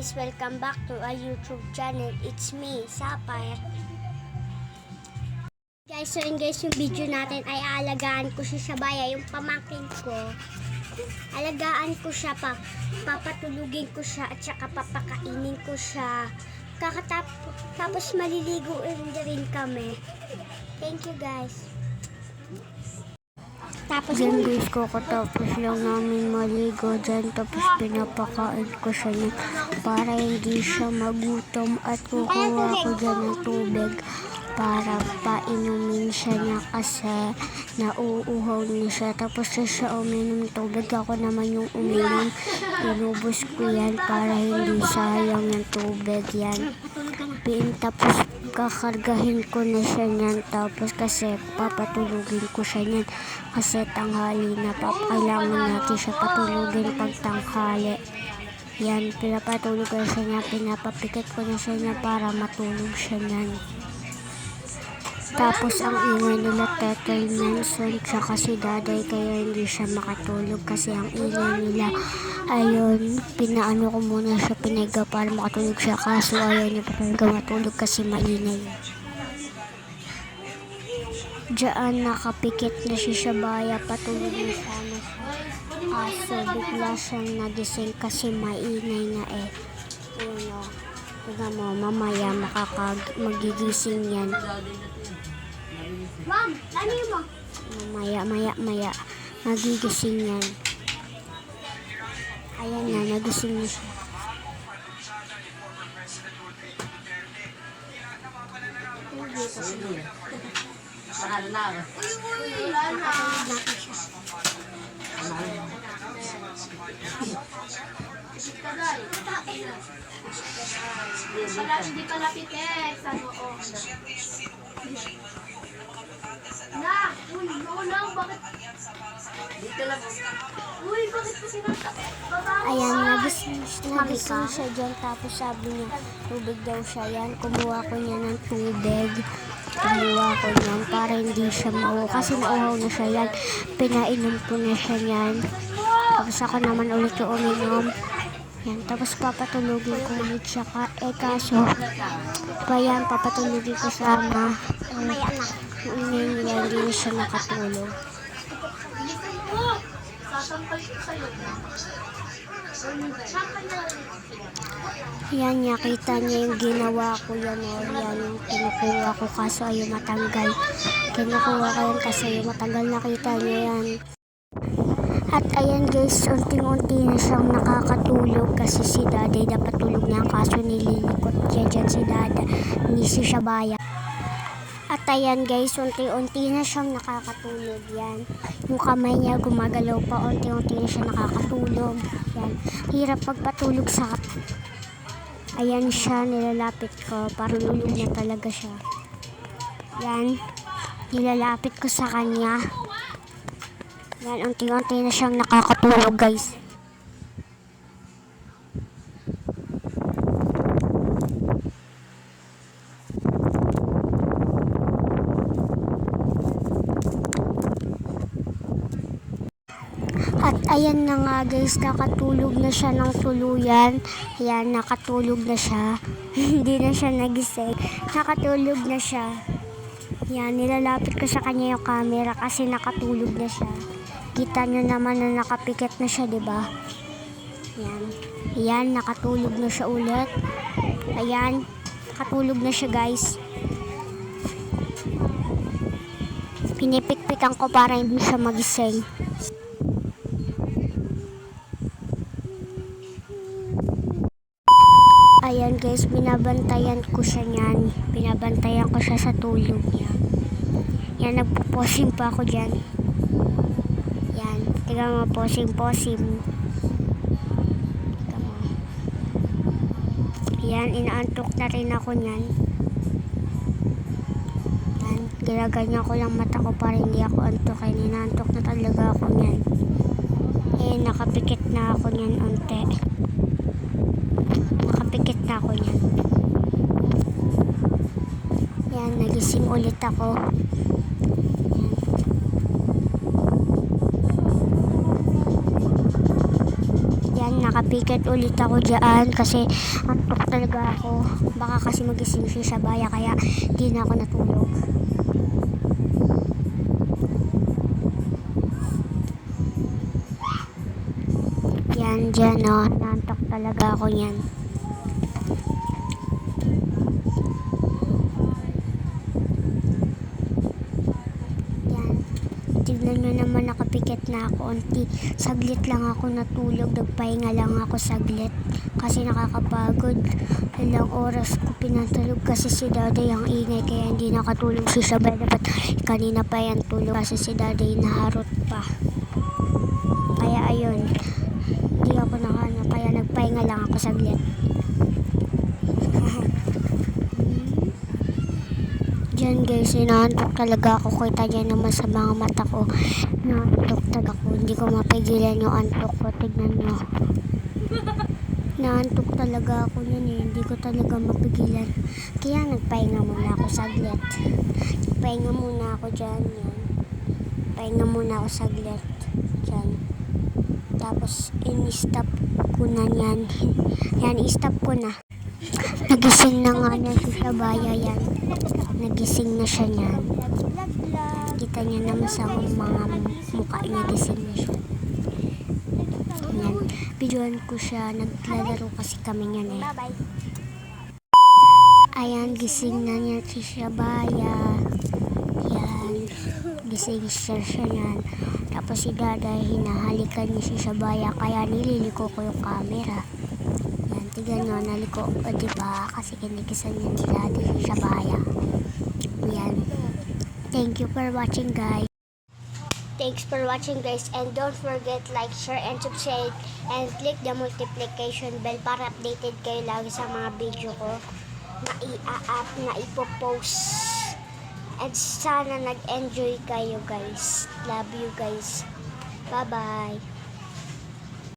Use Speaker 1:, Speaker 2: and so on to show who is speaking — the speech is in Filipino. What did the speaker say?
Speaker 1: guys, welcome back to our YouTube channel. It's me, Sapphire. Guys, so yun guys, yung video natin ay aalagaan ko siya sa bayan, yung pamangkin ko. Alagaan ko siya, papatulugin ko siya at saka papakainin ko siya. Tapos maliligo rin kami. Thank you guys. Tapos
Speaker 2: Diyan guys, kakatapos lang namin maligo dyan, tapos pinapakain ko siya niya para hindi siya magutom at kukuha ko dyan ng tubig para painumin siya niya kasi nauuhaw na siya. Tapos siya uminom ng tubig, ako naman yung uminom. Inubos ko yan para hindi sayang yung tubig yan. Tapos kakargahin ko na siya niyan, tapos kasi papatulugin ko siya niyan kasi tanghali na, kailangan natin siya patulugin pag tanghali. Yan, pinapatulog ko na siya niya, pinapapikit ko na siya niya para matulog siya niyan. Tapos ang ingay nila Tetay Nelson tsaka si Daday, kaya hindi siya makatulog kasi ang ingay nila. Ayun, pinaano ko muna siya, pinega para makatulog siya, kaso ayaw niya pa talaga matulog kasi maingay. Diyan nakapikit na siya sa baya, patulog na sana siya. Kaso bigla siyang nagising kasi maingay na eh. Ayun o, tignan mo, mamaya magigising yan.
Speaker 1: Mom, ano mo?
Speaker 2: Maya, magigising yan. Ayan na, nagising na siya.
Speaker 3: Hindi pala pitek sa noo. Na, uy, naulang, bakit? Dito lang. Uy, bakit po sinatapit?
Speaker 2: Ayan, nagising siya dyan, tapos sabi niya, tubig daw siya. Yan, kumuha ko niya ng tubig. Kumuha ko niyan para hindi siya mauhaw. Kasi mauhaw na siya yan. Pinainom ko na siya yan. Tapos ako naman ulit yung uminom. Yan, tapos papatulugin ko ulit siya. Kaso, pa yan, papatulugin ko sama.
Speaker 1: Mamaya na.
Speaker 2: Hindi na siya nakatulog.
Speaker 3: Sasampal ko sa'yo.
Speaker 2: Yan, nakita niya yung ginawa ko yan. Yan yung kinukuha ko kaso ayaw matanggal. Kinukuha ko yan kasi ayaw matanggal. Nakita niya yan. At ayan guys, unting-unti na siyang nakakatulog kasi si Daday dapat tulog niya kaso nililikot niya dyan si Dada. Hindi siya baya. At ayan guys, unti-unti na siyang nakakatulog. Yan. Yung kamay niya gumagalaw pa, unti-unti na siya nakakatulog. Yan. Hirap pagpatulog sa... Ayan siya, nilalapit ko. Para lulog na talaga siya. Yan. Nilalapit ko sa kanya. Yan, unti-unti na siyang nakakatulog guys. At ayan na nga guys, nakatulog na siya ng tuluyan. Ayan, nakatulog na siya. Hindi na siya nagising. Nakatulog na siya. Yan, nilalapit ko sa kanya yung camera kasi nakatulog na siya. Kita nyo naman na nakapikit na siya, diba? Yan. Ayan, nakatulog na siya ulit. Ayan, nakatulog na siya guys. Pinipikpikan ko para hindi siya magising. Ayan guys, binabantayan ko siya niyan. Binabantayan ko siya sa tulog niya. Yan, nagpo-posing pa ako dyan. Yan, tignan mo, posing-posing. Tignan mo. Yan, inaantok na rin ako niyan. Yan, ginaganyan ko lang mata ko para hindi ako antokin. Inaantok na talaga ako niyan. Eh, nakapikit na ako niyan unti. Nakapikit na ako yan. Yan, nagising ulit ako. Yan, nakapikit Pipikit ulit ako dyan kasi antok talaga ako. Baka kasi magising si Shabaya kaya di na ako natulog. Yan dyan o. Naantok talaga ako yan. Tignan nyo naman, nakapikit na ako unti. Saglit lang ako natulog, nagpahinga lang ako saglit. Kasi nakakapagod. Ilang oras ko pinatulog kasi si Daday ang ingay kaya hindi nakatulog si Shabay. Dapat kanina pa yan tulog kasi si Daday naharot pa. Kaya ayun, hindi ako nakahanap kaya nagpahinga lang ako saglit. Diyan guys, inaantok talaga ako. Kita niya naman sa mga mata ko. Naantok talaga ako. Hindi ko mapigilan yung antok ko. Tignan nyo. Naantok talaga ako yun eh. Hindi ko talaga mapigilan. Kaya nagpahinga muna ako saglit. Nagpahinga muna ako dyan. Yan. Pahinga muna ako saglit. Dyan. Tapos in-stop ko na yan. Yan, i-stop ko na. Nagising na nga niya si Shabaya yan. Nagising na siya niyan. Kita niya naman sa mga mukha niya, gising na siya. Yan. Videoan ko siya. Naglalaro kasi kami niyan eh. Ayan, gising na niya si Shabaya. Yan. Gising siya niyan. Tapos si Daday, hinahalikan niya si Shabaya. Kaya nililiko ko yung camera. Yan, tignan nyo, naliko. O diba? Kasi kinikisan niya ni Daday si Shabaya. Yan. Thank you for watching guys. Thanks for watching guys, and don't forget like, share, and subscribe, and click the multiplication bell para updated kayo lagi sa mga video ko na i-up, na ipopost. And sana nag-enjoy kayo guys. Love you guys. Bye bye.